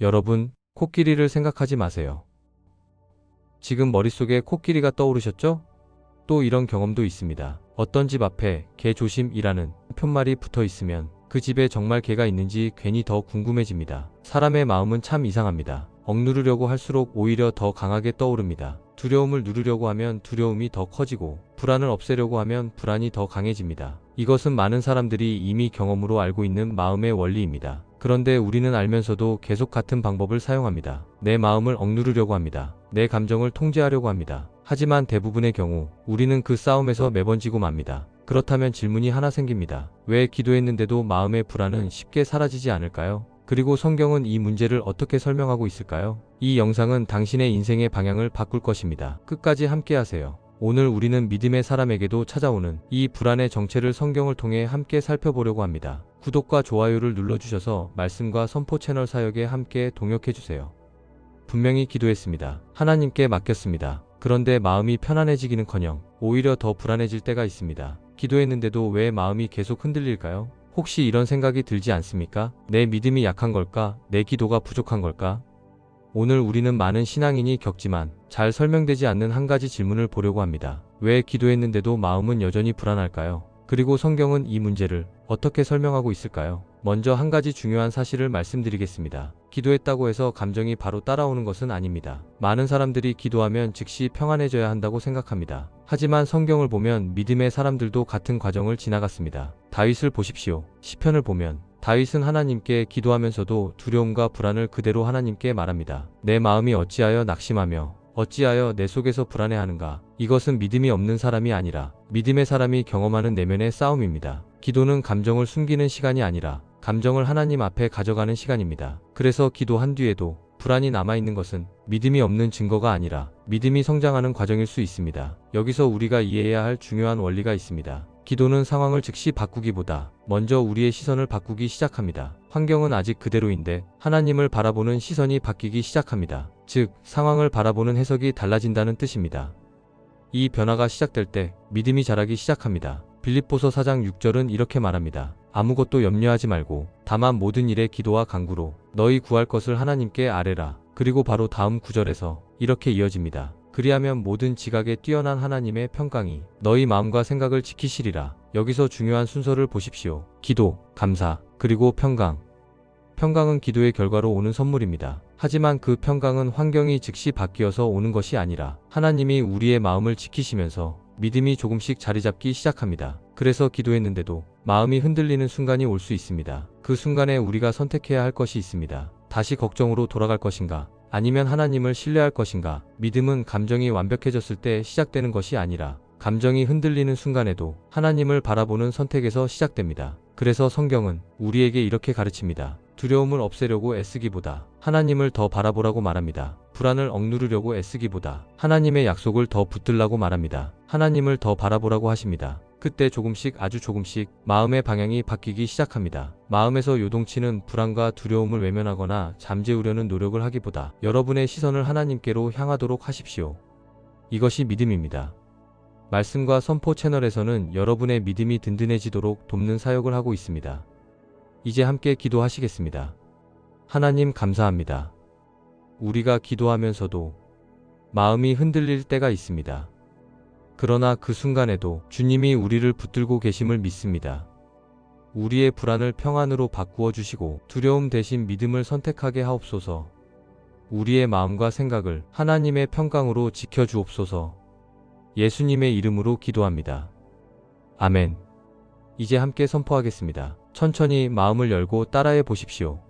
여러분, 코끼리를 생각하지 마세요. 지금 머릿속에 코끼리가 떠오르셨죠? 또 이런 경험도 있습니다. 어떤 집 앞에 개 조심이라는 편말이 붙어 있으면 그 집에 정말 개가 있는지 괜히 더 궁금해집니다. 사람의 마음은 참 이상합니다. 억누르려고 할수록 오히려 더 강하게 떠오릅니다. 두려움을 누르려고 하면 두려움이 더 커지고 불안을 없애려고 하면 불안이 더 강해집니다. 이것은 많은 사람들이 이미 경험으로 알고 있는 마음의 원리입니다. 그런데 우리는 알면서도 계속 같은 방법을 사용합니다. 내 마음을 억누르려고 합니다. 내 감정을 통제하려고 합니다. 하지만 대부분의 경우 우리는 그 싸움에서 매번 지고 맙니다. 그렇다면 질문이 하나 생깁니다. 왜 기도했는데도 마음의 불안은 쉽게 사라지지 않을까요? 그리고 성경은 이 문제를 어떻게 설명하고 있을까요? 이 영상은 당신의 인생의 방향을 바꿀 것입니다. 끝까지 함께 하세요. 오늘 우리는 믿음의 사람에게도 찾아오는 이 불안의 정체를 성경을 통해 함께 살펴보려고 합니다. 구독과 좋아요를 눌러주셔서 말씀과 선포 채널 사역에 함께 동역해주세요. 분명히 기도했습니다. 하나님께 맡겼습니다. 그런데 마음이 편안해지기는커녕 오히려 더 불안해질 때가 있습니다. 기도했는데도 왜 마음이 계속 흔들릴까요? 혹시 이런 생각이 들지 않습니까? 내 믿음이 약한 걸까? 내 기도가 부족한 걸까? 오늘 우리는 많은 신앙인이 겪지만 잘 설명되지 않는 한 가지 질문을 보려고 합니다. 왜 기도했는데도 마음은 여전히 불안할까요? 그리고 성경은 이 문제를 어떻게 설명하고 있을까요? 먼저 한 가지 중요한 사실을 말씀드리겠습니다. 기도했다고 해서 감정이 바로 따라오는 것은 아닙니다. 많은 사람들이 기도하면 즉시 평안해져야 한다고 생각합니다. 하지만 성경을 보면 믿음의 사람들도 같은 과정을 지나갔습니다. 다윗을 보십시오. 시편을 보면 다윗은 하나님께 기도하면서도 두려움과 불안을 그대로 하나님께 말합니다. 내 마음이 어찌하여 낙심하며 어찌하여 내 속에서 불안해하는가? 이것은 믿음이 없는 사람이 아니라 믿음의 사람이 경험하는 내면의 싸움입니다. 기도는 감정을 숨기는 시간이 아니라 감정을 하나님 앞에 가져가는 시간입니다. 그래서 기도한 뒤에도 불안이 남아있는 것은 믿음이 없는 증거가 아니라 믿음이 성장하는 과정일 수 있습니다. 여기서 우리가 이해해야 할 중요한 원리가 있습니다. 기도는 상황을 즉시 바꾸기보다 먼저 우리의 시선을 바꾸기 시작합니다. 환경은 아직 그대로인데 하나님을 바라보는 시선이 바뀌기 시작합니다. 즉, 상황을 바라보는 해석이 달라진다는 뜻입니다. 이 변화가 시작될 때 믿음이 자라기 시작합니다. 빌립보서 4장 6절은 이렇게 말합니다. 아무것도 염려하지 말고 다만 모든 일에 기도와 간구로 너희 구할 것을 하나님께 아뢰라. 그리고 바로 다음 구절에서 이렇게 이어집니다. 그리하면 모든 지각에 뛰어난 하나님의 평강이 너희 마음과 생각을 지키시리라. 여기서 중요한 순서를 보십시오. 기도, 감사, 그리고 평강. 평강은 기도의 결과로 오는 선물입니다. 하지만 그 평강은 환경이 즉시 바뀌어서 오는 것이 아니라 하나님이 우리의 마음을 지키시면서 믿음이 조금씩 자리 잡기 시작합니다. 그래서 기도했는데도 마음이 흔들리는 순간이 올 수 있습니다. 그 순간에 우리가 선택해야 할 것이 있습니다. 다시 걱정으로 돌아갈 것인가? 아니면 하나님을 신뢰할 것인가? 믿음은 감정이 완벽해졌을 때 시작되는 것이 아니라 감정이 흔들리는 순간에도 하나님을 바라보는 선택에서 시작됩니다. 그래서 성경은 우리에게 이렇게 가르칩니다. 두려움을 없애려고 애쓰기보다 하나님을 더 바라보라고 말합니다. 불안을 억누르려고 애쓰기보다 하나님의 약속을 더 붙들라고 말합니다. 하나님을 더 바라보라고 하십니다. 그때 조금씩, 아주 조금씩 마음의 방향이 바뀌기 시작합니다. 마음에서 요동치는 불안과 두려움을 외면하거나 잠재우려는 노력을 하기보다 여러분의 시선을 하나님께로 향하도록 하십시오. 이것이 믿음입니다. 말씀과 선포 채널에서는 여러분의 믿음이 든든해지도록 돕는 사역을 하고 있습니다. 이제 함께 기도하시겠습니다. 하나님, 감사합니다. 우리가 기도하면서도 마음이 흔들릴 때가 있습니다. 그러나 그 순간에도 주님이 우리를 붙들고 계심을 믿습니다. 우리의 불안을 평안으로 바꾸어 주시고 두려움 대신 믿음을 선택하게 하옵소서. 우리의 마음과 생각을 하나님의 평강으로 지켜주옵소서. 예수님의 이름으로 기도합니다. 아멘. 이제 함께 선포하겠습니다. 천천히 마음을 열고 따라해 보십시오.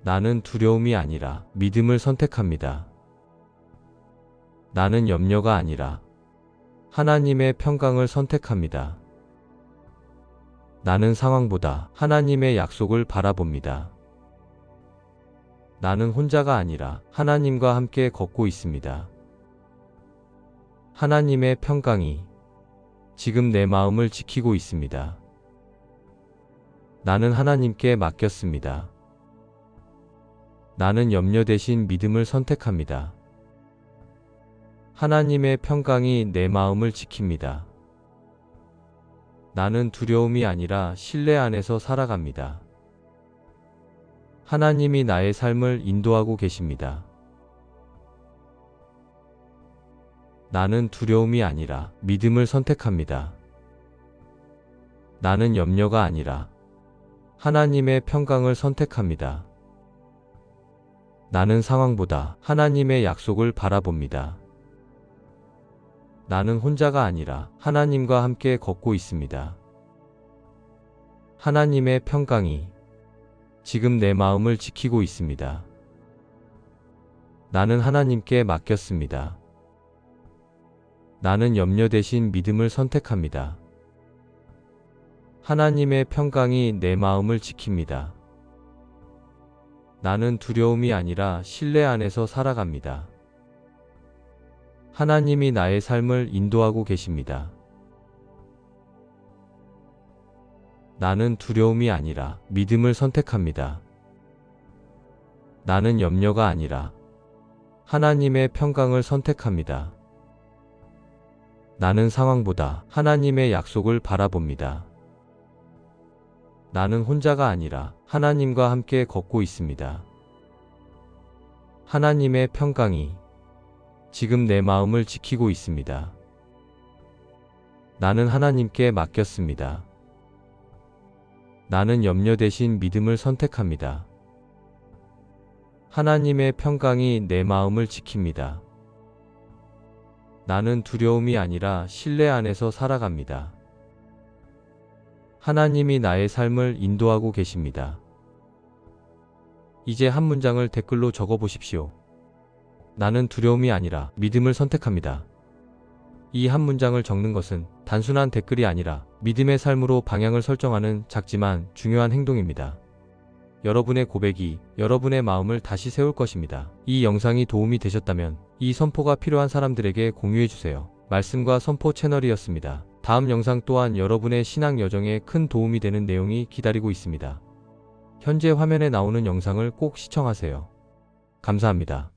나는 두려움이 아니라 믿음을 선택합니다. 나는 염려가 아니라 하나님의 평강을 선택합니다. 나는 상황보다 하나님의 약속을 바라봅니다. 나는 혼자가 아니라 하나님과 함께 걷고 있습니다. 하나님의 평강이 지금 내 마음을 지키고 있습니다. 나는 하나님께 맡겼습니다. 나는 염려 대신 믿음을 선택합니다. 하나님의 평강이 내 마음을 지킵니다. 나는 두려움이 아니라 신뢰 안에서 살아갑니다. 하나님이 나의 삶을 인도하고 계십니다. 나는 두려움이 아니라 믿음을 선택합니다. 나는 염려가 아니라 하나님의 평강을 선택합니다. 나는 상황보다 하나님의 약속을 바라봅니다. 나는 혼자가 아니라 하나님과 함께 걷고 있습니다. 하나님의 평강이 지금 내 마음을 지키고 있습니다. 나는 하나님께 맡겼습니다. 나는 염려 대신 믿음을 선택합니다. 하나님의 평강이 내 마음을 지킵니다. 나는 두려움이 아니라 신뢰 안에서 살아갑니다. 하나님이 나의 삶을 인도하고 계십니다. 나는 두려움이 아니라 믿음을 선택합니다. 나는 염려가 아니라 하나님의 평강을 선택합니다. 나는 상황보다 하나님의 약속을 바라봅니다. 나는 혼자가 아니라 하나님과 함께 걷고 있습니다. 하나님의 평강이 지금 내 마음을 지키고 있습니다. 나는 하나님께 맡겼습니다. 나는 염려 대신 믿음을 선택합니다. 하나님의 평강이 내 마음을 지킵니다. 나는 두려움이 아니라 신뢰 안에서 살아갑니다. 하나님이 나의 삶을 인도하고 계십니다. 이제 한 문장을 댓글로 적어 보십시오. 나는 두려움이 아니라 믿음을 선택합니다. 이 한 문장을 적는 것은 단순한 댓글이 아니라 믿음의 삶으로 방향을 설정하는 작지만 중요한 행동입니다. 여러분의 고백이 여러분의 마음을 다시 세울 것입니다. 이 영상이 도움이 되셨다면 이 선포가 필요한 사람들에게 공유해주세요. 말씀과 선포 채널이었습니다. 다음 영상 또한 여러분의 신앙 여정에 큰 도움이 되는 내용이 기다리고 있습니다. 현재 화면에 나오는 영상을 꼭 시청하세요. 감사합니다.